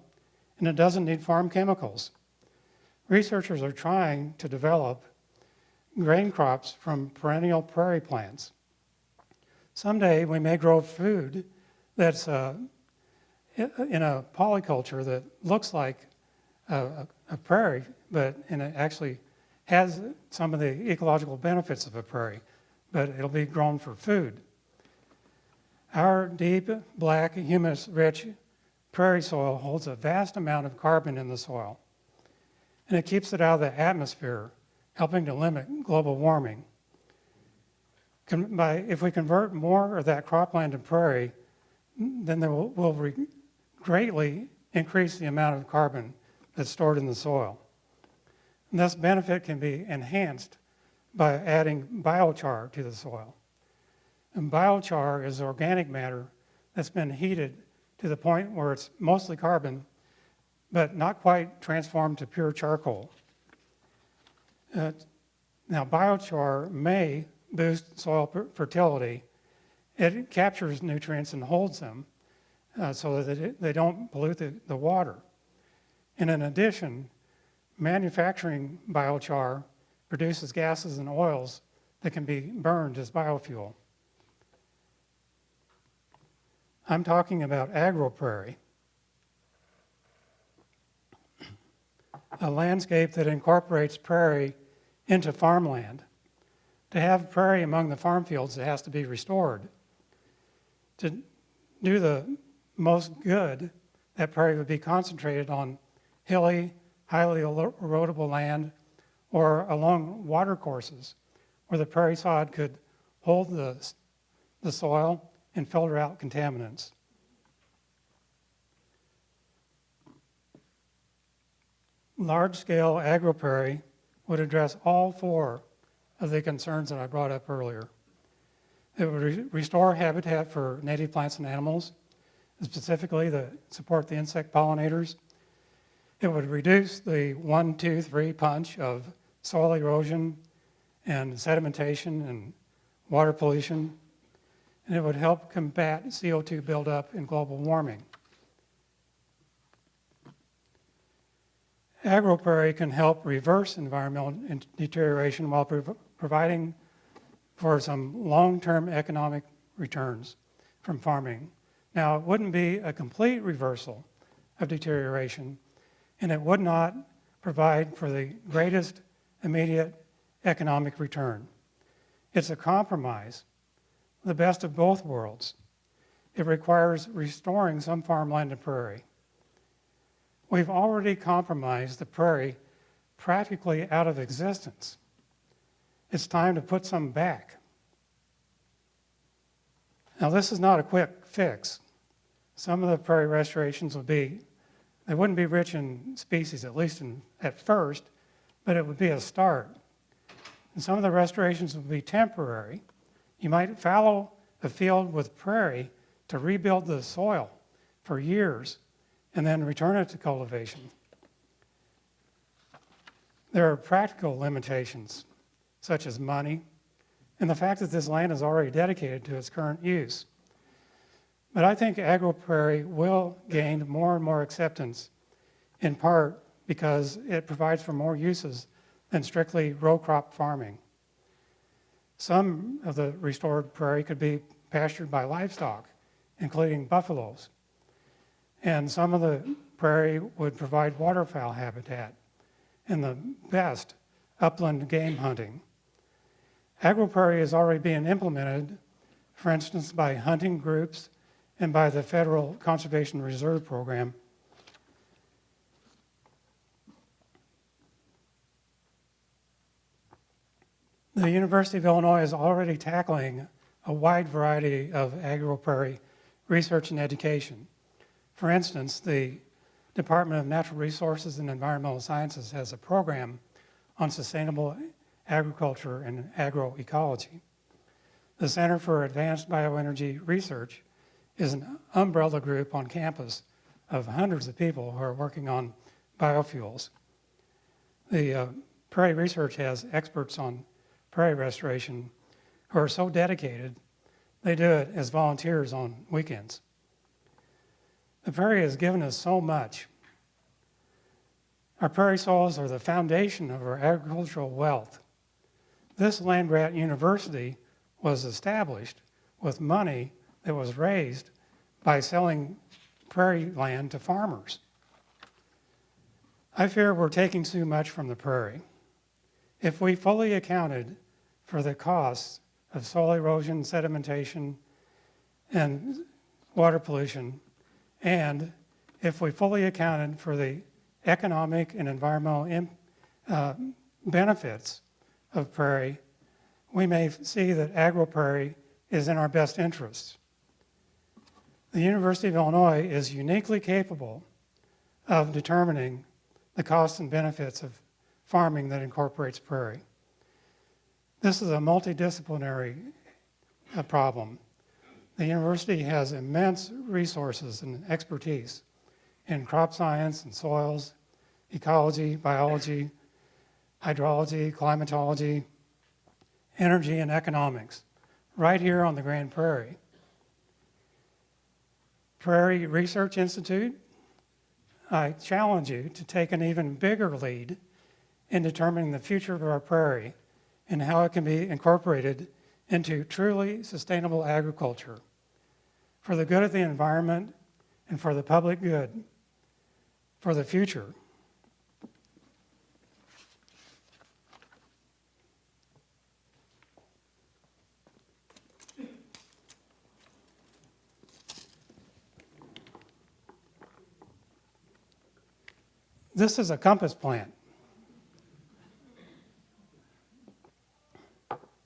and it doesn't need farm chemicals. Researchers are trying to develop grain crops from perennial prairie plants. Someday we may grow food that's in a polyculture that looks like a prairie, but and it actually has some of the ecological benefits of a prairie, but it'll be grown for food. Our deep, black, humus-rich prairie soil holds a vast amount of carbon in the soil, and it keeps it out of the atmosphere, helping to limit global warming. If we convert more of that cropland to prairie, then we'll greatly increase the amount of carbon that's stored in the soil. And this benefit can be enhanced by adding biochar to the soil. And biochar is organic matter that's been heated to the point where it's mostly carbon, but not quite transformed to pure charcoal. Now, biochar may boost soil fertility. It captures nutrients and holds them so that they don't pollute the water. And in addition, manufacturing biochar produces gases and oils that can be burned as biofuel. I'm talking about agro-prairie, a landscape that incorporates prairie into farmland. To have prairie among the farm fields, it has to be restored. To do the most good, that prairie would be concentrated on hilly, highly erodible land or along water courses where the prairie sod could hold the soil and filter out contaminants. Large-scale agro-prairie would address all four of the concerns that I brought up earlier. It would restore habitat for native plants and animals, specifically to support the insect pollinators. It would reduce the 1, 2, 3 punch of soil erosion and sedimentation and water pollution. And it would help combat CO2 buildup and global warming. Agro-prairie can help reverse environmental deterioration while providing for some long-term economic returns from farming. Now, it wouldn't be a complete reversal of deterioration, and it would not provide for the greatest immediate economic return. It's a compromise, the best of both worlds. It requires restoring some farmland and prairie. We've already compromised the prairie practically out of existence. It's time to put some back. Now, this is not a quick fix. Some of the prairie restorations they wouldn't be rich in species, at least at first, but it would be a start. And some of the restorations would be temporary. You might fallow a field with prairie to rebuild the soil for years and then return it to cultivation. There are practical limitations, such as money, and the fact that this land is already dedicated to its current use. But I think agro-prairie will gain more and more acceptance, in part because it provides for more uses than strictly row crop farming. Some of the restored prairie could be pastured by livestock, including buffaloes. And some of the prairie would provide waterfowl habitat and the best upland game hunting. Agro-prairie is already being implemented, for instance, by hunting groups and by the Federal Conservation Reserve Program. The University of Illinois is already tackling a wide variety of agro-prairie research and education. For instance, the Department of Natural Resources and Environmental Sciences has a program on sustainable agriculture and agroecology. The Center for Advanced Bioenergy Research is an umbrella group on campus of hundreds of people who are working on biofuels. The Prairie Research has experts on prairie restoration who are so dedicated, they do it as volunteers on weekends. The prairie has given us so much. Our prairie soils are the foundation of our agricultural wealth. This land-grant university was established with money that was raised by selling prairie land to farmers. I fear we're taking too much from the prairie. If we fully accounted for the costs of soil erosion, sedimentation, and water pollution, and if we fully accounted for the economic and environmental benefits of prairie, we may see that agro-prairie is in our best interests. The University of Illinois is uniquely capable of determining the costs and benefits of farming that incorporates prairie. This is a multidisciplinary problem. The university has immense resources and expertise in crop science and soils, ecology, biology, hydrology, climatology, energy, and economics, right here on the Grand Prairie. Prairie Research Institute, I challenge you to take an even bigger lead in determining the future of our prairie and how it can be incorporated into truly sustainable agriculture for the good of the environment and for the public good for the future. This is a compass plant,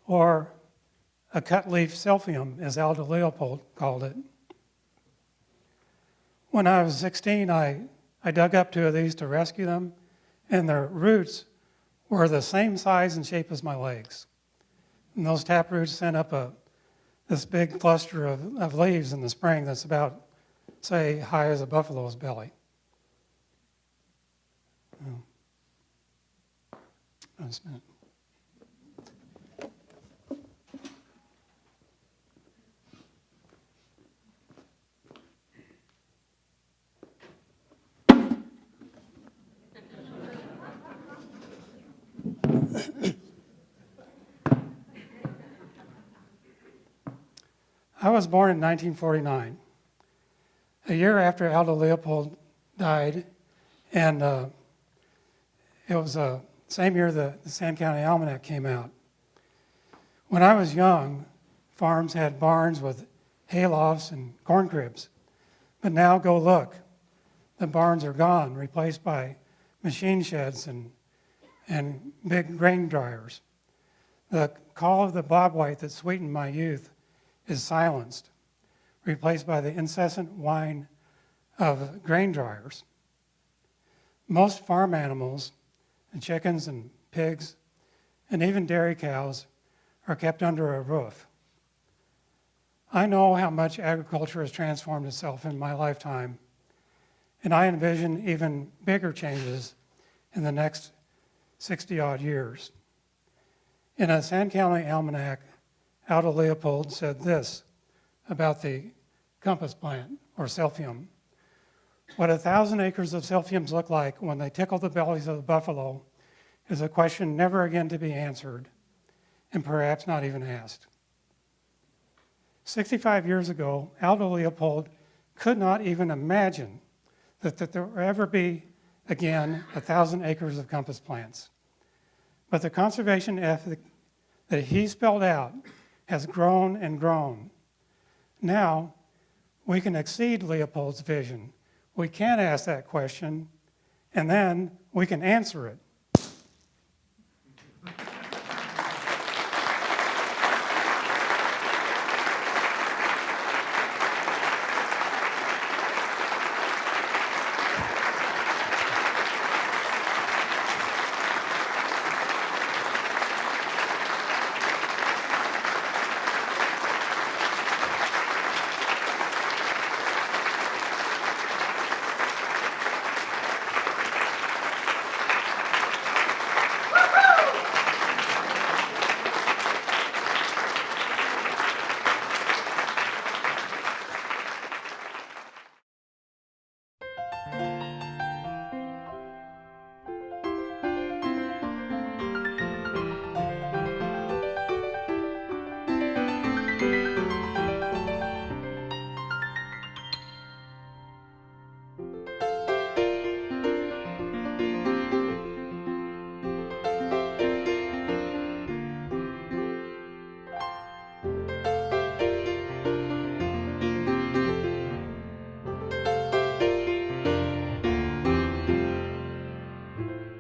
or a cut leaf silphium, as Aldo Leopold called it. When I was 16, I dug up 2 of these to rescue them, and their roots were the same size and shape as my legs. And those tap roots sent up this big cluster of leaves in the spring that's about, say, high as a buffalo's belly. Just a minute. I was born in 1949, a year after Aldo Leopold died, and it was the same year the Sand County Almanac came out. When I was young, farms had barns with haylofts and corn cribs, but now go look. The barns are gone, replaced by machine sheds and big grain dryers. The call of the bobwhite that sweetened my youth is silenced, replaced by the incessant whine of grain dryers. Most farm animals, and chickens and pigs, and even dairy cows, are kept under a roof. I know how much agriculture has transformed itself in my lifetime, and I envision even bigger changes in the next 60-odd years. In a Sand County Almanac, Aldo Leopold said this about the compass plant, or silphium. What 1,000 acres of silphiums look like when they tickle the bellies of the buffalo is a question never again to be answered, and perhaps not even asked. 65 years ago, Aldo Leopold could not even imagine that there would ever be again 1,000 acres of compass plants. But the conservation ethic that he spelled out has grown and grown. Now, we can exceed Leopold's vision. We can ask that question, and then we can answer it. you.